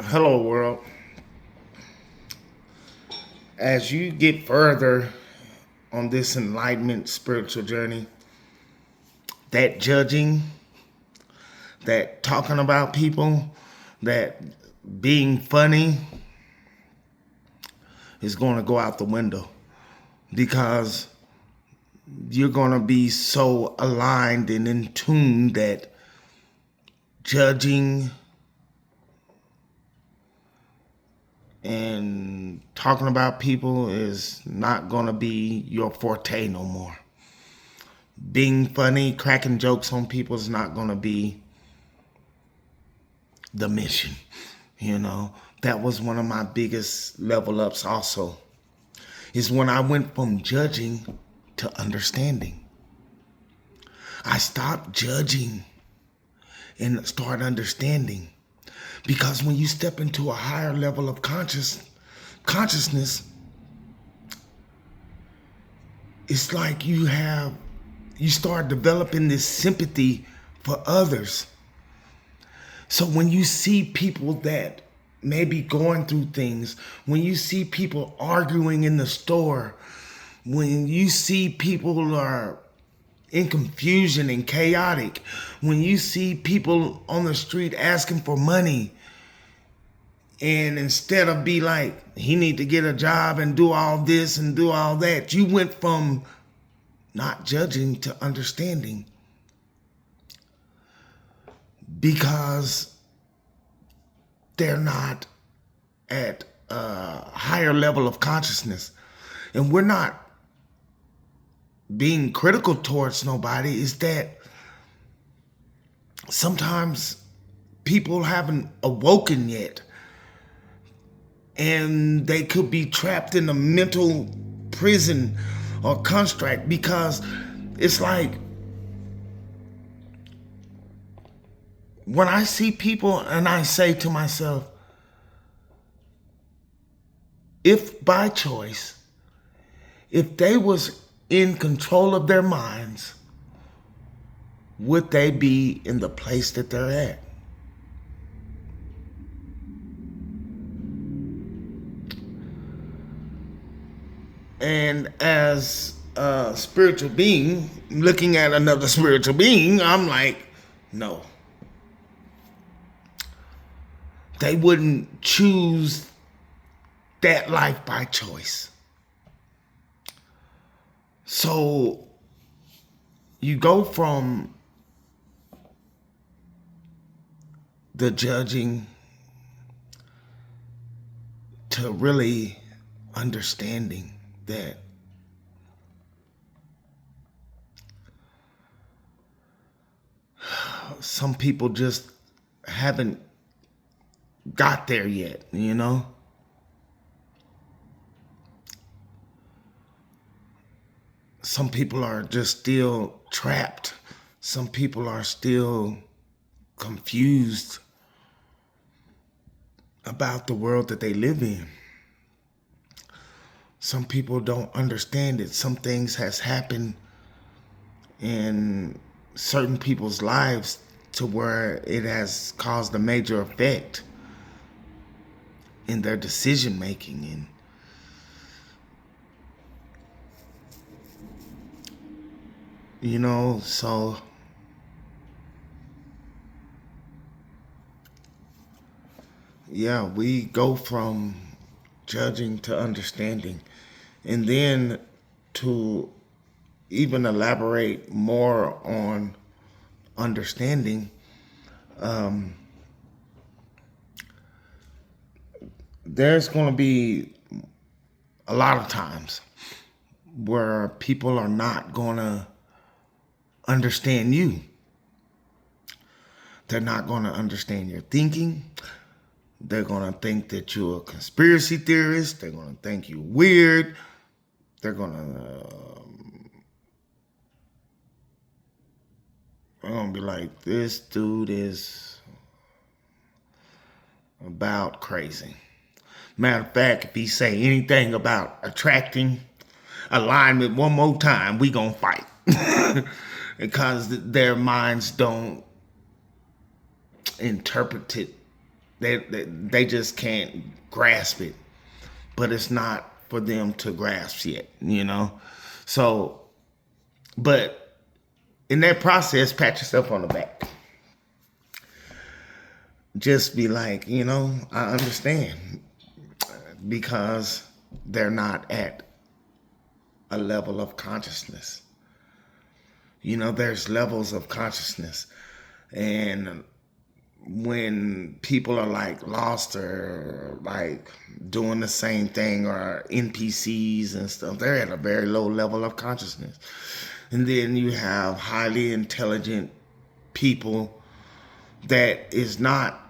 Hello, world. As you get further on this enlightenment spiritual journey, that judging, that talking about people, that being funny is going to go out the window because you're going to be so aligned and in tune that judging and talking about people is not going to be your forte no more. Being funny, cracking jokes on people is not going to be the mission. That was one of my biggest level ups also, is when I went from judging to understanding. I stopped judging and start understanding. Because when you step into a higher level of consciousness, it's like you start developing this sympathy for others. So when you see people that may be going through things, when you see people arguing in the store, when you see people are in confusion and chaotic, when you see people on the street asking for money, and instead of be like, he need to get a job and do all this and do all that, you went from not judging to understanding, because they're not at a higher level of consciousness. And we're not being critical towards nobody. Is that sometimes people haven't awoken yet, and they could be trapped in a mental prison or construct, because it's like, when I see people and I say to myself, if by choice, if they was in control of their minds, would they be in the place that they're at? And as a spiritual being, looking at another spiritual being, I'm like, no. They wouldn't choose that life by choice. So you go from the judging to really understanding that some people just haven't got there yet. Some people are just still trapped. Some people are still confused about the world that they live in. Some people don't understand it. Some things has happened in certain people's lives to where it has caused a major effect in their decision making. So yeah, we go from judging to understanding. And then to even elaborate more on understanding, there's going to be a lot of times where people are not going to understand you. They're not going to understand your thinking. They're going to think that you're a conspiracy theorist. They're going to think you're weird. They're going to be like, this dude is about crazy. Matter of fact, if he say anything about attracting alignment one more time, we gonna fight. Because their minds don't interpret it They just can't grasp it, but it's not for them to grasp yet, you know? So, but in that process, pat yourself on the back. Just be like, I understand, because they're not at a level of consciousness. There's levels of consciousness. And when people are like lost or like doing the same thing, or NPCs and stuff, they're at a very low level of consciousness. And then you have highly intelligent people that is not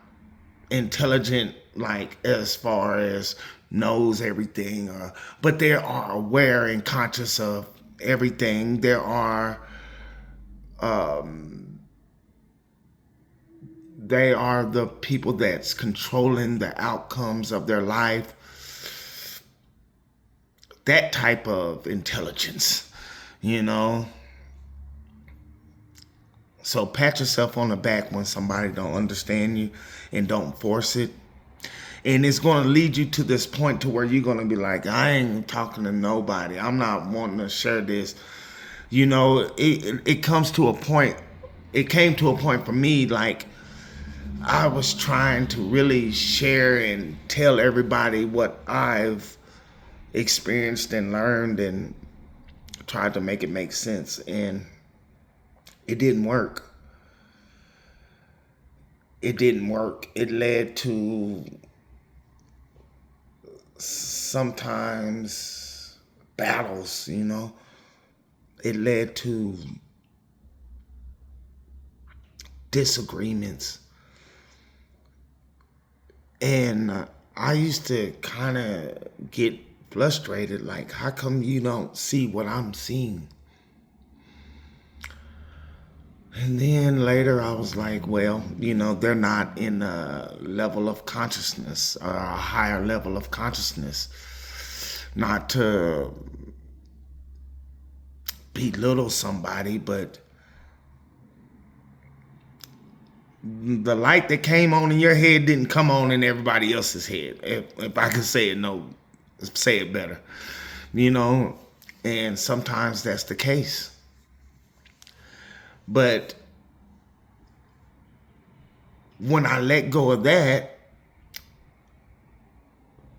intelligent, like as far as knows everything, but they are aware and conscious of everything. There are they are the people that's controlling the outcomes of their life. That type of intelligence, So pat yourself on the back when somebody don't understand you, and don't force it. And it's going to lead you to this point to where you're going to be like, I ain't talking to nobody. I'm not wanting to share this. It comes to a point. It came to a point for me, like, I was trying to really share and tell everybody what I've experienced and learned, and tried to make it make sense. And it didn't work. It didn't work. It led to sometimes battles, It led to disagreements. And I used to kind of get frustrated, like, how come you don't see what I'm seeing? And then later I was like, well, they're not in a level of consciousness, or a higher level of consciousness. Not to belittle somebody, but the light that came on in your head didn't come on in everybody else's head. If I could say it better, and sometimes that's the case. But when I let go of that,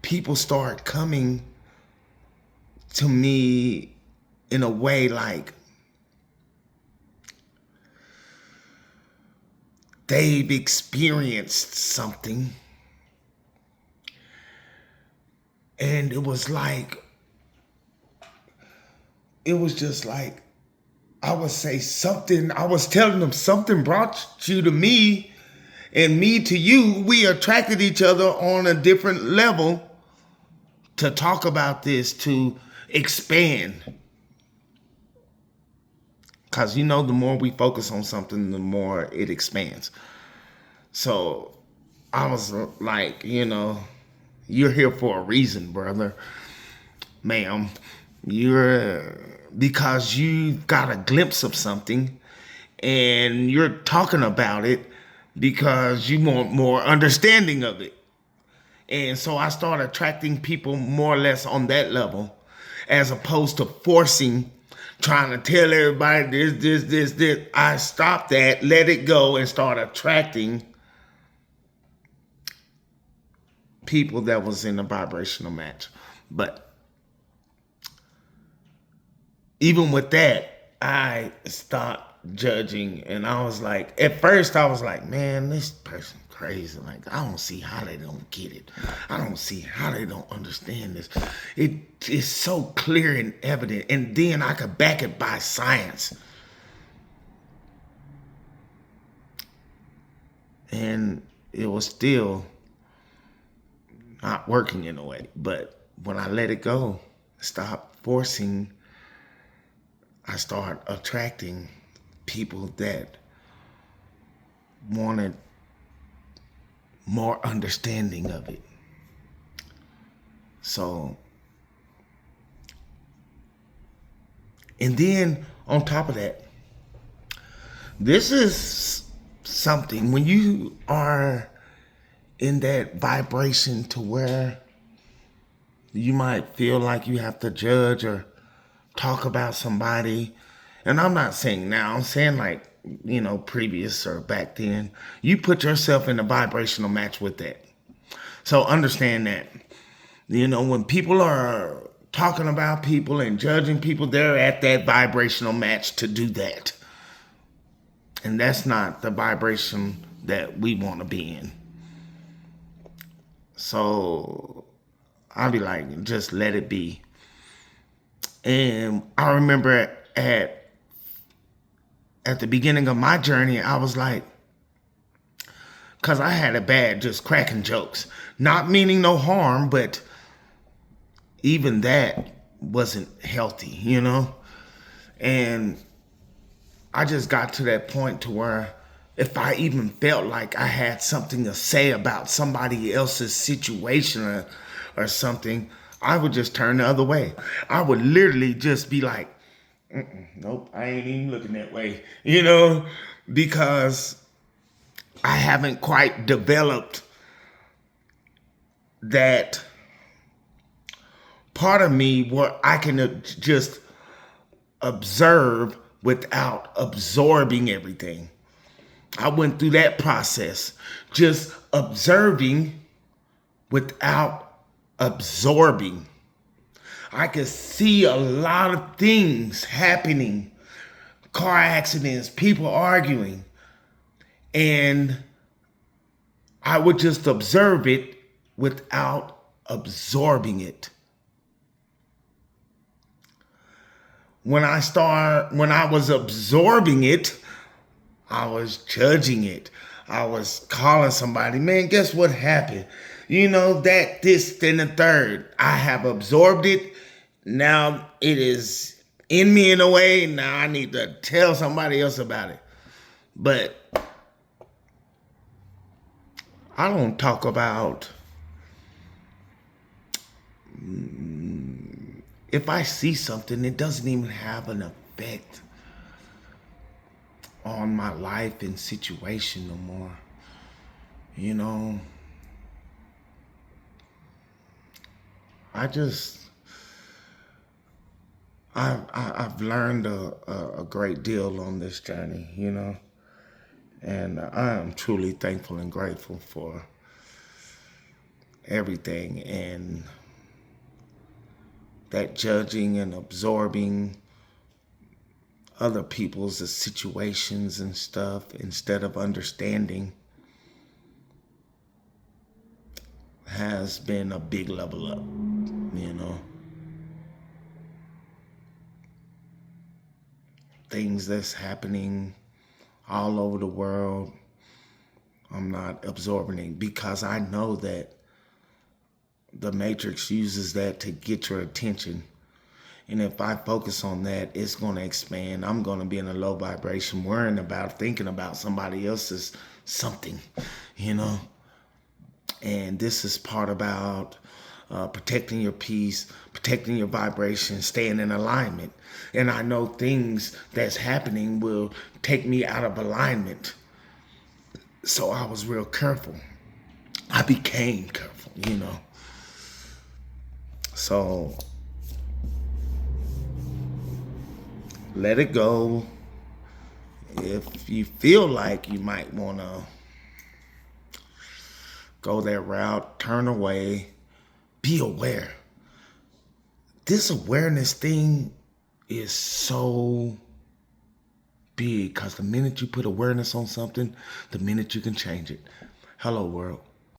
people start coming to me in a way like they've experienced something. And it was just like, I would say something, I was telling them something brought you to me and me to you. We attracted each other on a different level to talk about this, to expand. Because, the more we focus on something, the more it expands. So I was like, you're here for a reason, brother, ma'am. Because you got a glimpse of something and you're talking about it because you want more understanding of it. And so I started attracting people more or less on that level, as opposed to forcing, trying to tell everybody this. I stopped that, let it go, and started attracting people that was in a vibrational match. But even with that, I stopped judging, and I was like, at first I was like, man, this person crazy. Like, I don't see how they don't get it. I don't see how they don't understand this. It is so clear and evident, and then I could back it by science. And it was still not working in a way. But when I let it go, stop forcing, I start attracting people that wanted more understanding of it. So, and then on top of that, this is something, when you are in that vibration to where you might feel like you have to judge or talk about somebody. And I'm not saying now, I'm saying like, previous or back then. You put yourself in a vibrational match with that. So understand that. When people are talking about people and judging people, they're at that vibrational match to do that. And that's not the vibration that we want to be in. So I'll be like, just let it be. And I remember at the beginning of my journey, I was like, because I had a bad just cracking jokes. Not meaning no harm, but even that wasn't healthy, And I just got to that point to where if I even felt like I had something to say about somebody else's situation or something, I would just turn the other way. I would literally just be like, nope, I ain't even looking that way, because I haven't quite developed that part of me where I can just observe without absorbing everything. I went through that process, just observing without absorbing. I could see a lot of things happening, car accidents, people arguing, and I would just observe it without absorbing it. When I was absorbing it, I was judging it. I was calling somebody, man, guess what happened? That, this, and the third. I have absorbed it. Now it is in me in a way. Now I need to tell somebody else about it. But I don't talk about if I see something, it doesn't even have an effect on my life and situation no more. I've learned a great deal on this journey, and I am truly thankful and grateful for everything. And that judging and absorbing other people's situations and stuff instead of understanding has been a big level up, Things that's happening all over the world, I'm not absorbing it because I know that the Matrix uses that to get your attention. And if I focus on that, it's going to expand. I'm going to be in a low vibration, worrying about, thinking about somebody else's something, And this is part about protecting your peace, protecting your vibration, staying in alignment. And I know things that's happening will take me out of alignment. So I was real careful. I became careful, So let it go. If you feel like you might want to go that route, turn away, be aware. This awareness thing is so big because the minute you put awareness on something, the minute you can change it. Hello, world.